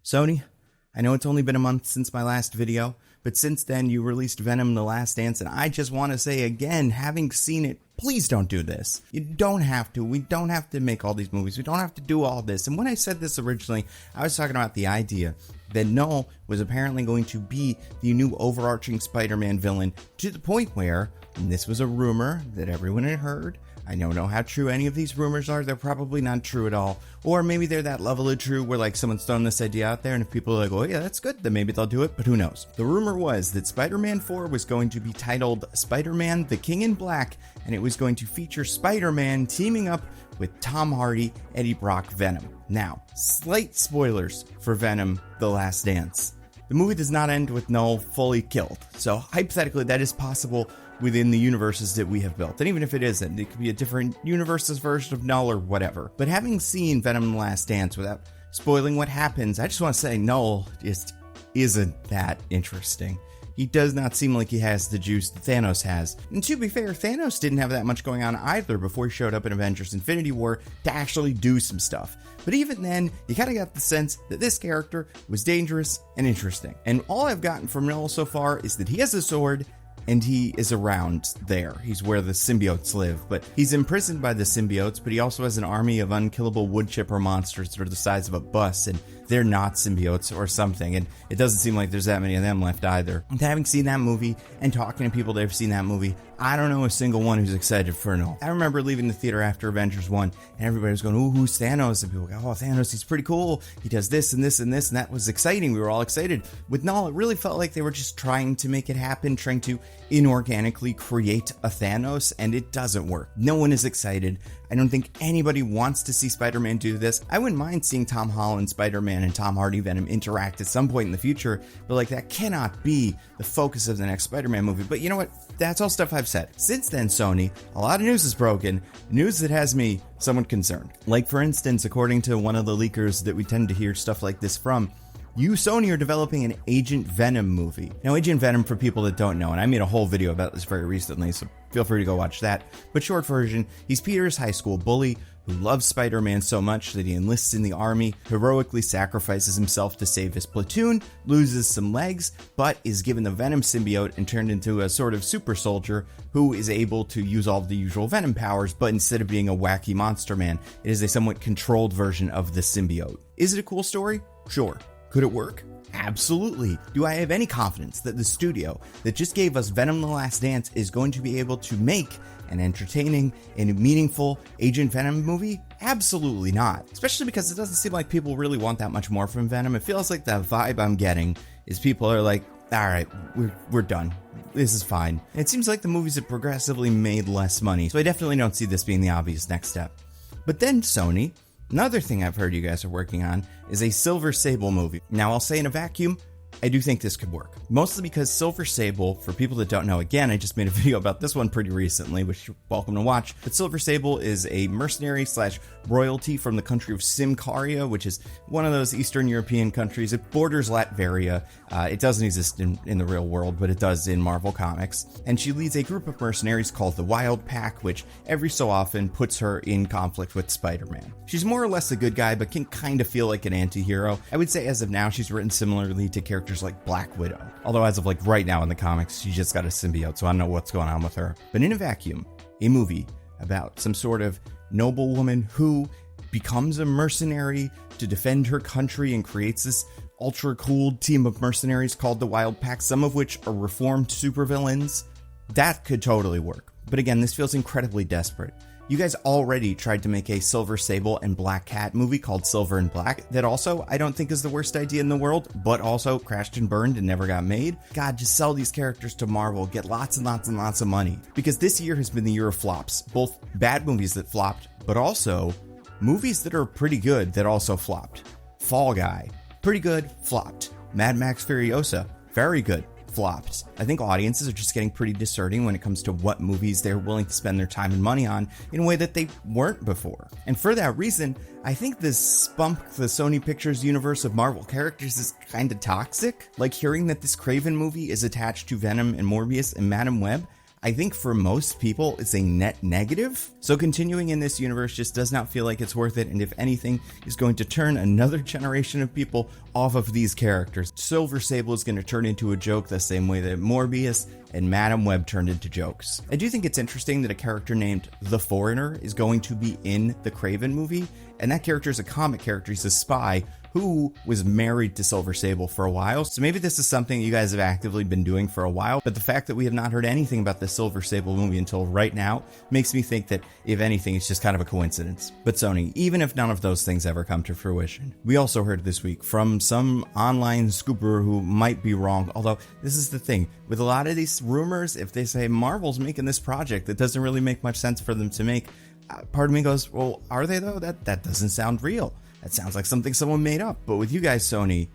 Sony, I know it's only been a month since my last video, but since then you released Venom: The Last Dance, and I just want to say again, having seen it, please don't do this. You don't have to. We don't have to make all these movies. We don't have to do all this. And when I said this originally, I was talking about the idea that Knull was apparently going to be the new overarching Spider-Man villain, to the point where, and this was a rumor that everyone had heard, I don't know how true any of these rumors are. They're probably not true at all. Or maybe they're that level of true where like someone's thrown this idea out there and if people are like, oh yeah, that's good, then maybe they'll do it, but who knows. The rumor was that Spider-Man 4 was going to be titled Spider-Man: The King in Black, and it was going to feature Spider-Man teaming up with Tom Hardy, Eddie Brock, Venom. Now, slight spoilers for Venom: The Last Dance. The movie does not end with Knull fully killed, so hypothetically that is possible within the universes that we have built. And even if it isn't, it could be a different universe's version of Knull or whatever. But having seen Venom: The Last Dance, without spoiling what happens, I just want to say Knull just isn't that interesting. He does not seem like he has the juice that Thanos has. And to be fair, Thanos didn't have that much going on either before he showed up in Avengers: Infinity War to actually do some stuff. But even then, you kind of got the sense that this character was dangerous and interesting. And all I've gotten from Knull so far is that he has a sword, and he is around there. He's where the symbiotes live, but he's imprisoned by the symbiotes, but he also has an army of unkillable wood chipper monsters that are the size of a bus, and they're not symbiotes or something, and it doesn't seem like there's that many of them left either. And having seen that movie and talking to people that have seen that movie, I don't know a single one who's excited for Knull. I remember leaving the theater after Avengers 1, and everybody was going, ooh, who's Thanos? And people go, oh, Thanos, he's pretty cool. He does this and this and this, and that was exciting. We were all excited. With Knull, it really felt like they were just trying to make it happen, trying to inorganically create a Thanos, and it doesn't work. No one is excited. I don't think anybody wants to see Spider-Man do this. I wouldn't mind seeing Tom Holland Spider-Man and Tom Hardy Venom interact at some point in the future, but like that cannot be the focus of the next Spider-Man movie. But you know what? That's all stuff I've said. Since then, Sony, a lot of news is broken, news that has me somewhat concerned. Like for instance, according to one of the leakers that we tend to hear stuff like this from, you, Sony, are developing an Agent Venom movie. Now, Agent Venom, for people that don't know, and I made a whole video about this very recently, so feel free to go watch that. But short version, he's Peter's high school bully who loves Spider-Man so much that he enlists in the army, heroically sacrifices himself to save his platoon, loses some legs, but is given the Venom symbiote and turned into a sort of super soldier who is able to use all of the usual Venom powers, but instead of being a wacky monster man, it is a somewhat controlled version of the symbiote. Is it a cool story? Sure. Could it work? Absolutely. Do I have any confidence that the studio that just gave us Venom: The Last Dance is going to be able to make an entertaining and meaningful Agent Venom movie? Absolutely not. Especially because it doesn't seem like people really want that much more from Venom. It feels like the vibe I'm getting is people are like, alright, we're done. This is fine. And it seems like the movies have progressively made less money, so I definitely don't see this being the obvious next step. But then Sony, another thing I've heard you guys are working on is a Silver Sable movie. Now, I'll say in a vacuum, I do think this could work. Mostly because Silver Sable, for people that don't know, again, I just made a video about this one pretty recently, which you're welcome to watch. But Silver Sable is a mercenary slash royalty from the country of Simcaria, which is one of those Eastern European countries. It borders Latveria. It doesn't exist in the real world, but it does in Marvel Comics. And she leads a group of mercenaries called the Wild Pack, which every so often puts her in conflict with Spider-Man. She's more or less a good guy, but can kind of feel like an anti-hero. I would say as of now, she's written similarly to characters like Black Widow. Although as of like right now in the comics, she just got a symbiote, so I don't know what's going on with her. But in a vacuum, a movie about some sort of noble woman who becomes a mercenary to defend her country and creates this ultra cool team of mercenaries called the Wild Pack, some of which are reformed supervillains, that could totally work. But again, this feels incredibly desperate. You guys already tried to make a Silver Sable and Black Cat movie called Silver and Black that also I don't think is the worst idea in the world, but also crashed and burned and never got made. God, just sell these characters to Marvel, get lots and lots and lots of money. Because this year has been the year of flops, both bad movies that flopped, but also movies that are pretty good that also flopped. Fall Guy, pretty good, flopped. Mad Max Furiosa, very good, flopped. I think audiences are just getting pretty discerning when it comes to what movies they're willing to spend their time and money on in a way that they weren't before. And for that reason, I think this spump the Sony Pictures universe of Marvel characters is kind of toxic. Like hearing that this Kraven movie is attached to Venom and Morbius and Madam Web, I think for most people, it's a net negative. So continuing in this universe just does not feel like it's worth it, and if anything, is going to turn another generation of people off of these characters. Silver Sable is going to turn into a joke the same way that Morbius and Madam Web turned into jokes. I do think it's interesting that a character named The Foreigner is going to be in the Kraven movie, and that character is a comic character. He's a spy who was married to Silver Sable for a while. So maybe this is something you guys have actively been doing for a while, but the fact that we have not heard anything about the Silver Sable movie until right now makes me think that, if anything, it's just kind of a coincidence. But Sony, even if none of those things ever come to fruition, we also heard this week from some online scooper who might be wrong, although this is the thing, with a lot of these rumors, if they say Marvel's making this project that doesn't really make much sense for them to make, part of me goes, well, are they though? That doesn't sound real. That sounds like something someone made up. But with you guys, Sony,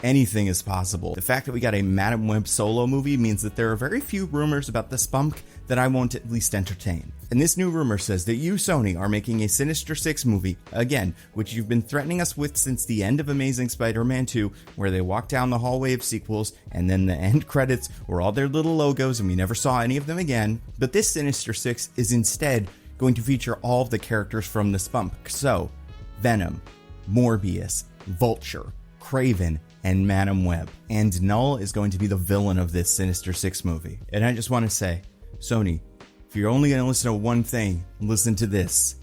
anything is possible. The fact that we got a Madam Web solo movie means that there are very few rumors about the spunk that I won't at least entertain. And this new rumor says that you, Sony, are making a Sinister Six movie, again, which you've been threatening us with since the end of Amazing Spider-Man 2, where they walked down the hallway of sequels, and then the end credits were all their little logos, and we never saw any of them again. But this Sinister Six is instead going to feature all of the characters from the spunk. So, Venom, Morbius, Vulture, Kraven, and Madam Web. And Knull is going to be the villain of this Sinister Six movie. And I just want to say, Sony, if you're only going to listen to one thing, listen to this.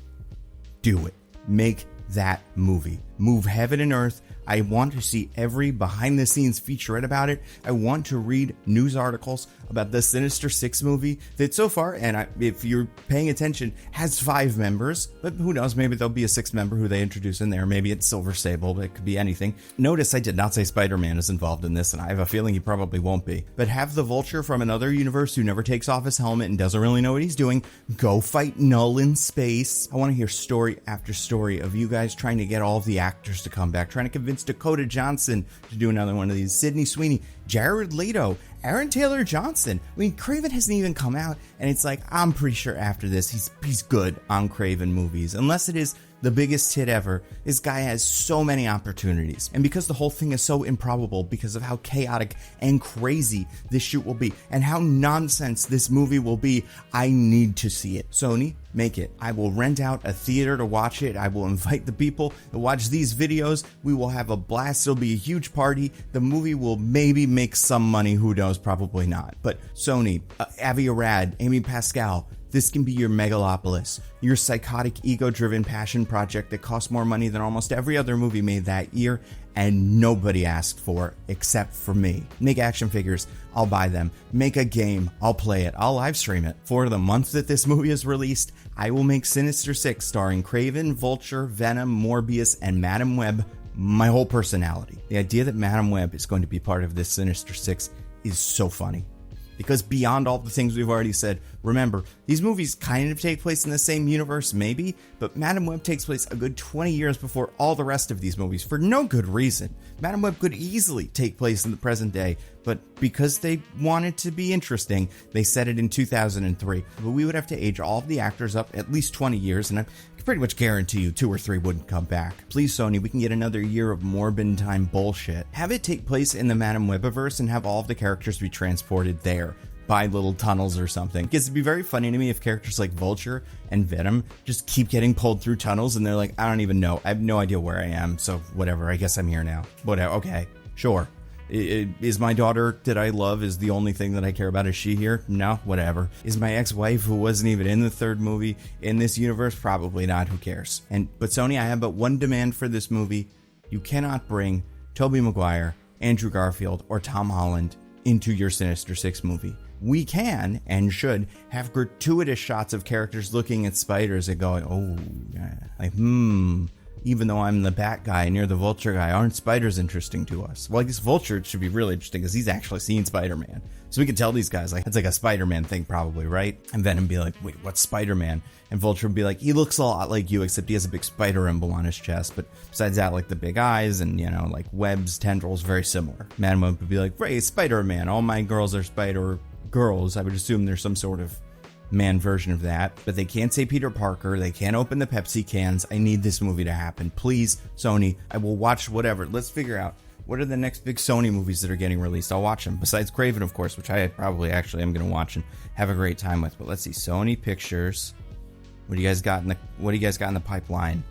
Do it. Make that movie. Move heaven and earth. I want to see every behind-the-scenes featurette about it. I want to read news articles about the Sinister Six movie that so far, and if you're paying attention, has 5 members, but who knows, maybe there'll be a 6th member who they introduce in there. Maybe it's Silver Sable, but it could be anything. Notice I did not say Spider-Man is involved in this, and I have a feeling he probably won't be. But have the Vulture from another universe who never takes off his helmet and doesn't really know what he's doing go fight Knull in space. I want to hear story after story of you guys trying to get all of the actors to come back, trying to convince Dakota Johnson to do another one of these, Sydney Sweeney, Jared Leto, Aaron Taylor Johnson. I mean, Kraven hasn't even come out, and it's like, I'm pretty sure after this, he's good on Kraven movies. Unless it is the biggest hit ever, this guy has so many opportunities. And because the whole thing is so improbable, because of how chaotic and crazy this shoot will be, and how nonsense this movie will be, I need to see it. Sony, make it. I will rent out a theater to watch it. I will invite the people to watch these videos. We will have a blast. It'll be a huge party. The movie will maybe make some money. Who knows? Probably not. But Sony, Avi Arad, Amy Pascal, this can be your megalopolis, your psychotic, ego-driven passion project that costs more money than almost every other movie made that year, and nobody asked for except for me. Make action figures, I'll buy them. Make a game, I'll play it. I'll live stream it. For the month that this movie is released, I will make Sinister Six starring Kraven, Vulture, Venom, Morbius, and Madam Web my whole personality. The idea that Madam Web is going to be part of this Sinister Six is so funny. Because beyond all the things we've already said, remember, these movies kind of take place in the same universe, maybe, but Madam Web takes place a good 20 years before all the rest of these movies, for no good reason. Madam Web could easily take place in the present day, but because they wanted to be interesting, they set it in 2003. But we would have to age all of the actors up at least 20 years, and I can pretty much guarantee you 2 or 3 wouldn't come back. Please, Sony, we can get another year of Morbin time bullshit. Have it take place in the Madam Webiverse and have all of the characters be transported there by little tunnels or something. Because it'd be very funny to me if characters like Vulture and Venom just keep getting pulled through tunnels and they're like, I don't even know. I have no idea where I am, so whatever, I guess I'm here now. Whatever, okay, sure. Is my daughter that I love is the only thing that I care about? Is she here? No, whatever. Is my ex-wife, who wasn't even in the 3rd movie, in this universe? Probably not, who cares? But Sony, I have but one demand for this movie. You cannot bring Tobey Maguire, Andrew Garfield, or Tom Holland into your Sinister Six movie. We can and should have gratuitous shots of characters looking at spiders and going, oh, yeah, like, even though I'm the Bat guy and you're the Vulture guy, aren't spiders interesting to us? Well, I guess Vulture should be really interesting because he's actually seen Spider-Man. So we can tell these guys, like, it's like a Spider-Man thing probably, right? And Venom be like, wait, what's Spider-Man? And Vulture would be like, he looks a lot like you, except he has a big spider emblem on his chest. But besides that, like the big eyes and, you know, like webs, tendrils, very similar. Madam Web would be like, Ray, Spider-Man, all my girls are spider girls. I would assume there's some sort of man version of that, but they can't say Peter Parker. They can't open the Pepsi cans. I need this movie to happen. Please, Sony, I will watch whatever. Let's figure out What are the next big Sony movies that are getting released? I'll watch them. Besides Craven, of course, which I probably actually am going to watch and have a great time with. But let's see, Sony Pictures. What do you guys got in the pipeline?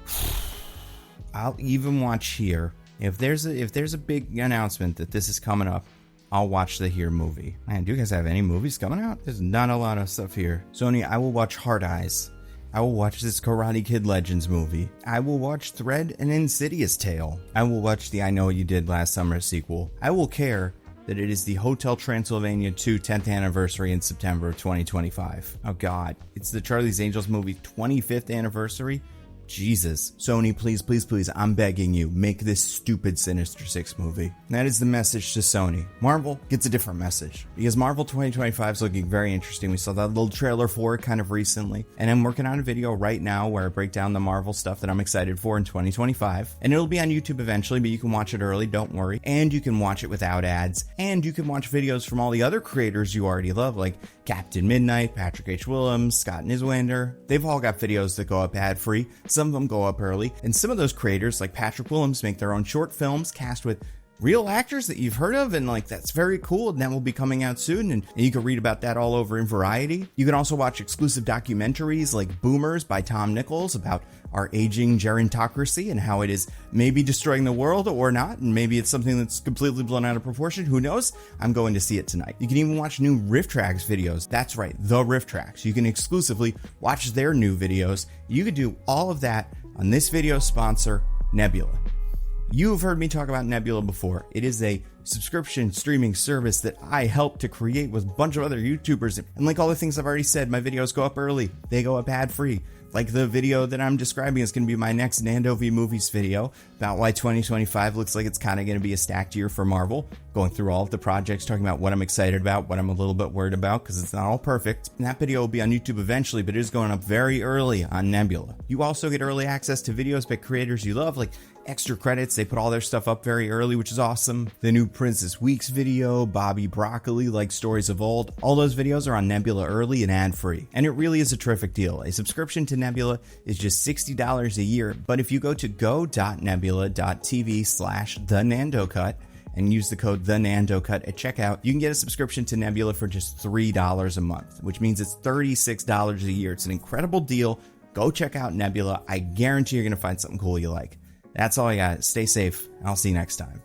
I'll even watch here. If there's a big announcement that this is coming up, I'll watch the Here movie. Man, do you guys have any movies coming out? There's not a lot of stuff here. Sony, I will watch Hard Eyes. I will watch this Karate Kid Legends movie. I will watch Thread and Insidious Tale. I will watch the I Know What You Did Last Summer sequel. I will care that it is the Hotel Transylvania 2 10th anniversary in September of 2025. Oh God, it's the Charlie's Angels movie 25th anniversary. Jesus. Sony, please, please, please, I'm begging you, make this stupid Sinister Six movie. And that is the message to Sony. Marvel gets a different message, because Marvel 2025 is looking very interesting. We saw that little trailer for it kind of recently, and I'm working on a video right now where I break down the Marvel stuff that I'm excited for in 2025, and it'll be on YouTube eventually, but you can watch it early, don't worry, and you can watch it without ads, and you can watch videos from all the other creators you already love, like Captain Midnight, Patrick H. Willems, Scott Niswander. They've all got videos that go up ad-free. Some of them go up early, and some of those creators, like Patrick Willems, make their own short films cast with real actors that you've heard of, and like that's very cool, and that will be coming out soon, and you can read about that all over in Variety. You can also watch exclusive documentaries like Boomers by Tom Nichols about our aging gerontocracy and how it is maybe destroying the world or not, and maybe it's something that's completely blown out of proportion. Who knows? I'm going to see it tonight. You can even watch new Riff Tracks videos. That's right, the Riff Tracks. You can exclusively watch their new videos. You could do all of that on this video sponsor, Nebula. You have heard me talk about Nebula before. It is a subscription streaming service that I helped to create with a bunch of other YouTubers. And like all the things I've already said, my videos go up early. They go up ad-free. Like the video that I'm describing is going to be my next Nando v Movies video about why 2025 looks like it's kind of going to be a stacked year for Marvel. Going through all of the projects, talking about what I'm excited about, what I'm a little bit worried about, because it's not all perfect. And that video will be on YouTube eventually, but it is going up very early on Nebula. You also get early access to videos by creators you love, like extra credits. They put all their stuff up very early, which is awesome. The new Princess Weeks video, Bobby Broccoli, like Stories of Old. All those videos are on Nebula early and ad-free. And it really is a terrific deal. A subscription to Nebula is just $60 a year. But if you go to go.nebula.tv/thenandocut and use the code THENANDOCUT at checkout, you can get a subscription to Nebula for just $3 a month, which means it's $36 a year. It's an incredible deal. Go check out Nebula. I guarantee you're going to find something cool you like. That's all I got. Stay safe. I'll see you next time.